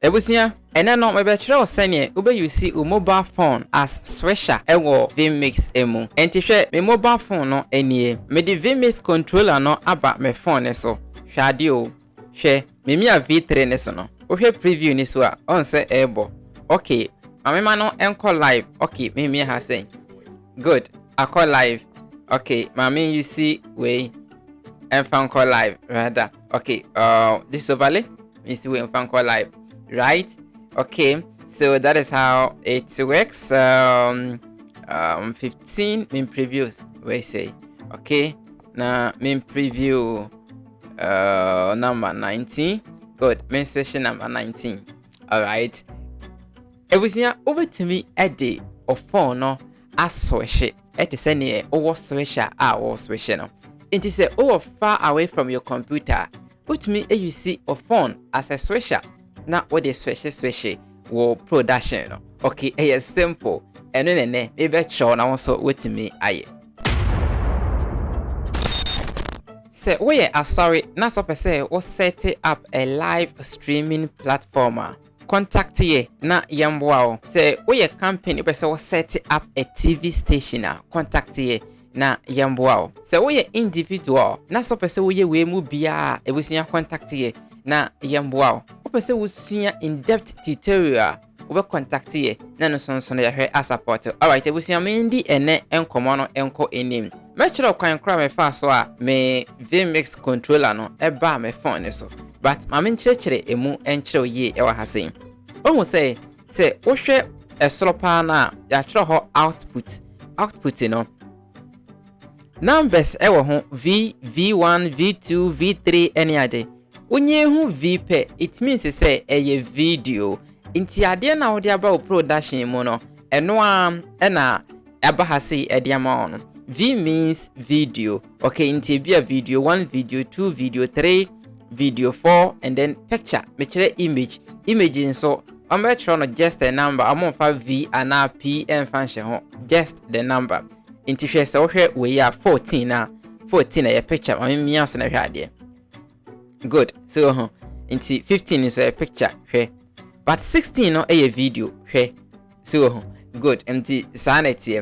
Ebusia, ena no me be kire osene ube you see a mobile phone as switcher ewo vMix emu. Enti hwe me mobile phone no enie. Me di vMix controller no aba me phone so. Hwade o. Hwe me mia V3 ne so no. Wo hwe preview ni so a on se ebo. Okay, mama no enko live. Okay, me mia ha say. Good. I call live. Okay, mama you see we and call live rather. Okay, this is overlay. You see we and call live. Right, okay, so that is how it works. 15 main previews we say. Okay, now main preview number 19. Good, main session number 19. All right, everything over to me a day of phone no as switch it at the same over switcher or switcher no. It is a over far away from your computer. Put me a you see a phone as a switcher. Na what the switch wo production no. Okay, it's simple. Eno nene e be cho na won so wetimi aye. Say we are sorry na so pese wo set up a live streaming platform. Contact ye na yamboa o. Say we company pese wo set up a TV station. Contact ye na yamboa o. Say we individual na so pese we mu bia e busunya contact ye na yamboa o. Opese wusunya in-depth tutorial we contact ye na no sonso na yahwe a support. Alright, wusunya me ndi ene enkomo no enko enim. Me kire kwan kra me fa so a me vMix controller no e ba me phone so. But ma me kire emu enkire ye e wa hasen. Ohu say wo hwe esoropa na ya kire ho output no. Numbers e wo ho V1, V2, V3 any ade. Unye hu VP, it means to say a video. Inti ade na wode aba o production mu no, eno na aba ha say ediama on. V means video. Okay, inti be a video 1, video 2, video 3, video 4, and then picture. Me kire image. Image nso, I'm trying to just a number. I'm on 5 V and a P and function ho. Just the number. Inti hwe se wo hwe we ya 14 na 14 na ya picture. I mean me aso na hwe ade. Good. So into 15 is a picture here. But 16 no a video here. So good. Empty sanity.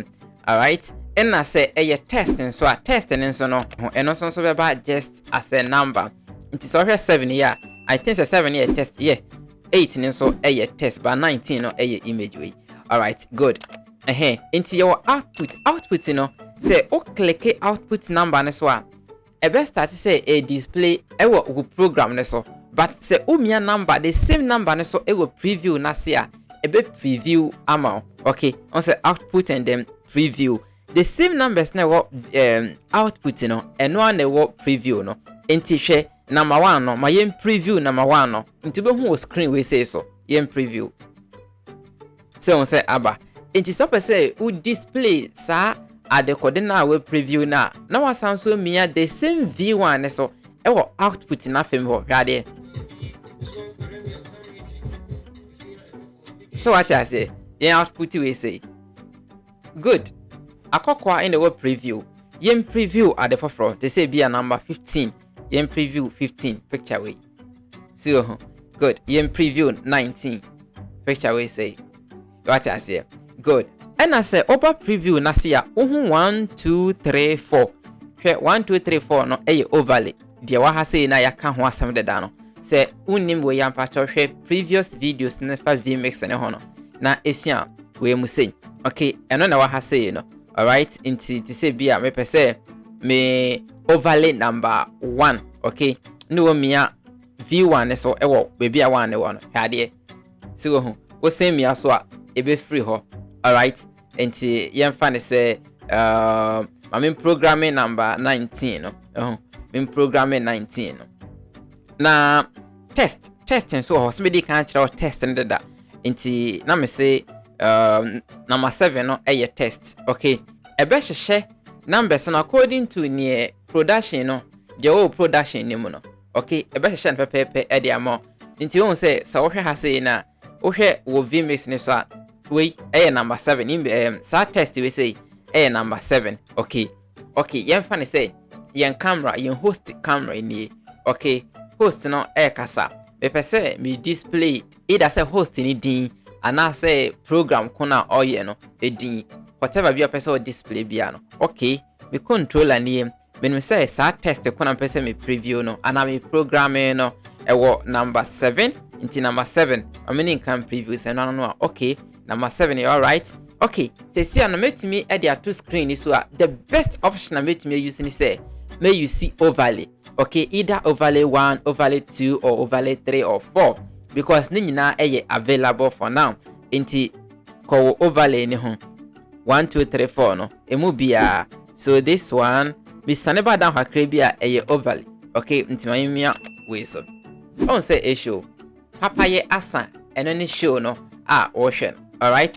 Alright. And I say a test and so a test and so no and also so about just as a number. It is over 7 year. I think it's a 7 year test. Yeah. 18 and so a test, but 19 no a image way. Alright, good. Into your output you know. Say click output number and so e best start say a display e wo program ne so, but say umia number the same number ne so e wo preview na say e be preview ama. Okay, on say output and then preview the same numbers na wo output no eno na wo preview no. Enti hwe number 1 no ma yem preview number 1 no nti be hu screen we say so yem preview so on say aba enti so per say u display sa at the coordinate we preview na wasan so mia the same V1 so e wo output na fem ho hwade. So what I say yeah output we say good akokwa in the web preview yem preview at the forefront they say be a number 15 yem preview 15 picture way. So good yem preview 19 picture way say what I say good. And I say over preview na see ya 1 2 3 4 1 2 3 4 no e overlay dia wa ha say na ya ka ho asem de da no say unim we yam pa hwe previous videos na fa vMix ne ho no na esua we mu say okay eno na wa ha say no. All right, inti ti say bia me pese me overlay number 1 okay no mia V1 so e wo be bia 1 ne wo no hade so ho wo say mia so a e be free ho. Alright, and yemfa say I'm in programming number 19 no. In programming 19 no. Na testing so somebody can try test and that. Inti na me say number 7 no a test. Okay. E be hye numbers no according to near production no. The whole production name no. Okay, e be hye pepe e dey amo. Inti won say so wo hwe ha say na wo hwe wo vMix ne so we number 7 in test we say number 7. Okay yen fan say yen camera yen host camera ni. Okay, host no kasa me pese me display either say host ni din ana say program kona oye no edin whatever be your person display bia no. Okay, me controller ni me say sa test kona pese me preview no ana me programming no ewo number 7 into number 7 I mean can preview say no. Okay, number 7 you all right. Okay, say see and make me edit two screen so the best option I make me using say may you see overlay. Okay, either overlay 1, overlay 2 or overlay 3 or 4 because ni nyina available for now. Inti ko overlay ni ho 1 2 3 4 no emu bia. So this one me saneba down hakre bia overlay. Okay, inti mayimia we so on say a show papa ye asa eno ni show no ocean. All right,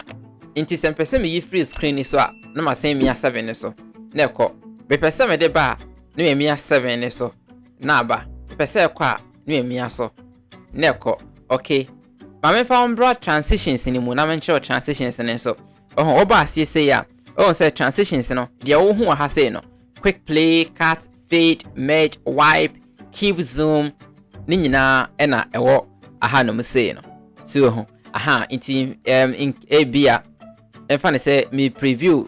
inti sem pese me yi free screen ni so na ma sen mia 7 ni so na ekọ be pese me de ba na mia 7 ni so na ba pese ekọ na mia so na ekọ. Okay, ma me fa broad transitions ni mu na me nche transitions ni so oba asese ya say transitions no de wo hu ha say no quick play, cut, fade, merge, wipe, keep, zoom ni nyina na ewo aha no me say no so aha in abia if I say me preview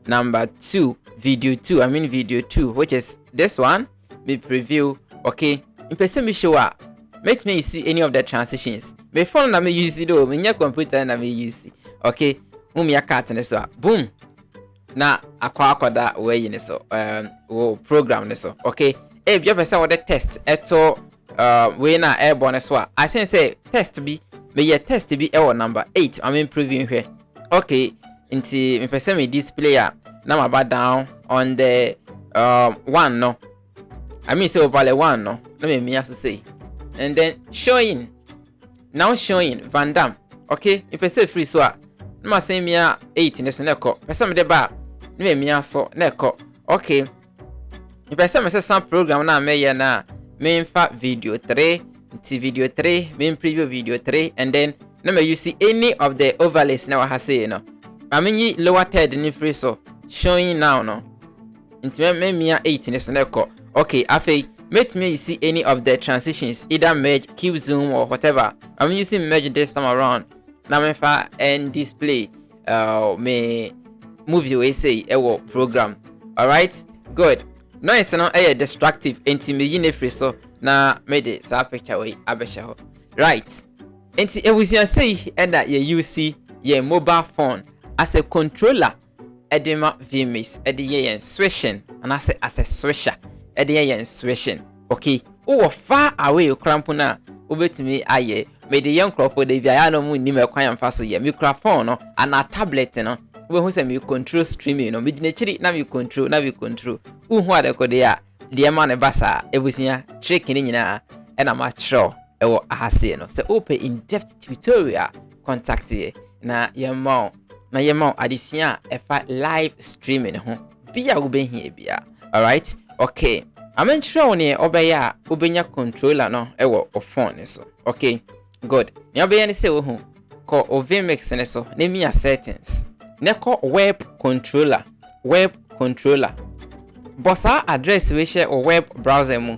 number 2 video 2 I mean video 2 which is this one me preview. Okay, in person me show make me see any of the transitions me phone na me use it me nya computer na me use. Okay, mum ya cut ne so boom na akwa way ne so program ne so. Okay, e bia person what the test eto we na airborne so I say test be me ye test be number 8 I mean preview here. Okay, into me person me display na ma ba down on the 1 no I mean say overlay 1 no let me say and then showing Van Dam. Okay, me person free so na ma say me 8 ne so na ko person me de ba na me so na ko. Okay, me person me say some program na me ye na me fa video 3 into video 3 me preview video 3 and then na me you see any of the overlays na wa say no I mean lower third ni free so showing now no into me 8 ne so na ko. Okay, afei make me see any of the transitions either merge, keep, zoom or whatever. I'm using merge this time around na me fa and display me movie we say ewo program. All right, good. No it's not destructive enti me yine free so na me de sa picture we abesha ho. Right, enti ewusia say enda ye use ye mobile phone as a controller edema vMix edi ye switching and as a switcher edi ye switching. Okay, o far away cramp na obetimi aye me de young crop de bia no mu ni me kwan amfa so ye microphone no and a tablet no we hu say me control streaming no me di na chiri na me control hu ade ko de a de ma ne basa ebusia trick ni nyina e na ma chro e wo ahase no say open in depth tutorial contact ye na ye ma adisia e fa live streaming ho bia wo be hia bia. All right, okay, I'm sure ne obeya obenya controller no e wo phone so. Okay, good. Nya obeya ne say wo hu ko vMix ne so ne mia settings ne ko web controller bossa address we share o web browser mu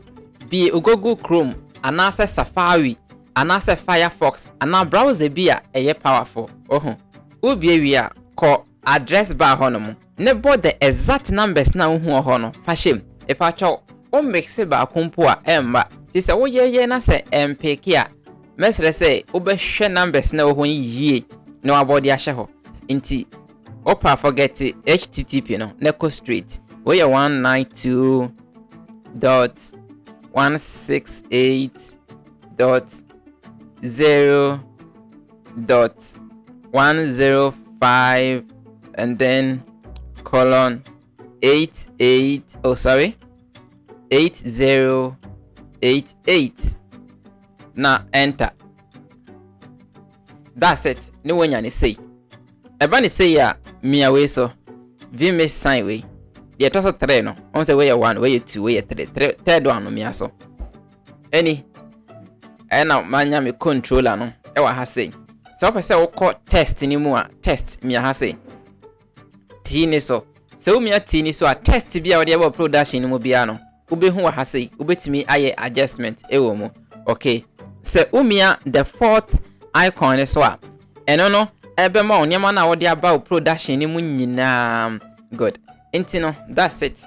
bi Google Chrome anase Safari anase Firefox ana browser bi a powerful obi ewia ko address bar ho no mu ne board the exact numbers na hu ho no fa shem e fa cho o mix ba kompo a emba ti se wo ye na se mpk a mesre se o be hwe numbers na ho yie no abodi a hye ho nti opa forget http no neko straight we 192.168.0.105 and then colon 8088 now enter. That's it. No one yani say eba ni say ya mia we so vMix sign we ye to so 3 no on say we 1 we 2 we 3 third one no mia so any na manya me controller no e wa ha say so pe say wo ko test ni mu a test mia ha say ti ni so se mia ti ni so a test bia wo de ba production ni mu bia no ube hu wa ha say ubetimi aye adjustment e wo mu. Okay, se umia the fourth icon so a eno no ebe ma onyema na wo de aba production ni mu nyina good enti no that's it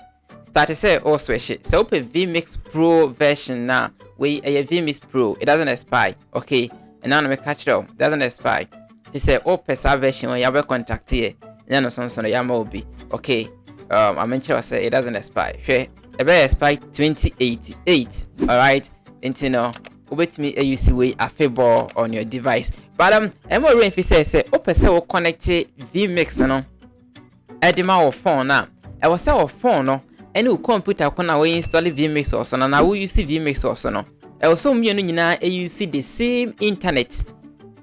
start say all switch so open vMix Pro version na we a vMix Pro it doesn't expire okay and now me catch it up doesn't expire they say open version when you have contact here no so ya ma obi okay I mentioned say it doesn't expire it expire 2088 all right enti no obet me use way a favor on your device but emo rain fi say open say we connect vMix no edima wo phone na e wo say wo phone no any computer kona we install vMix also na we use vMix also no e wo so mienu nyina use the same internet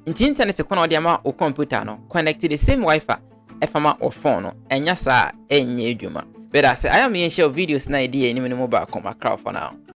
internet kona odi ama o computer no connect the same wifi e fama o phone no enya sa enye edwuma but I am here share videos na idea ni mobile com account for now.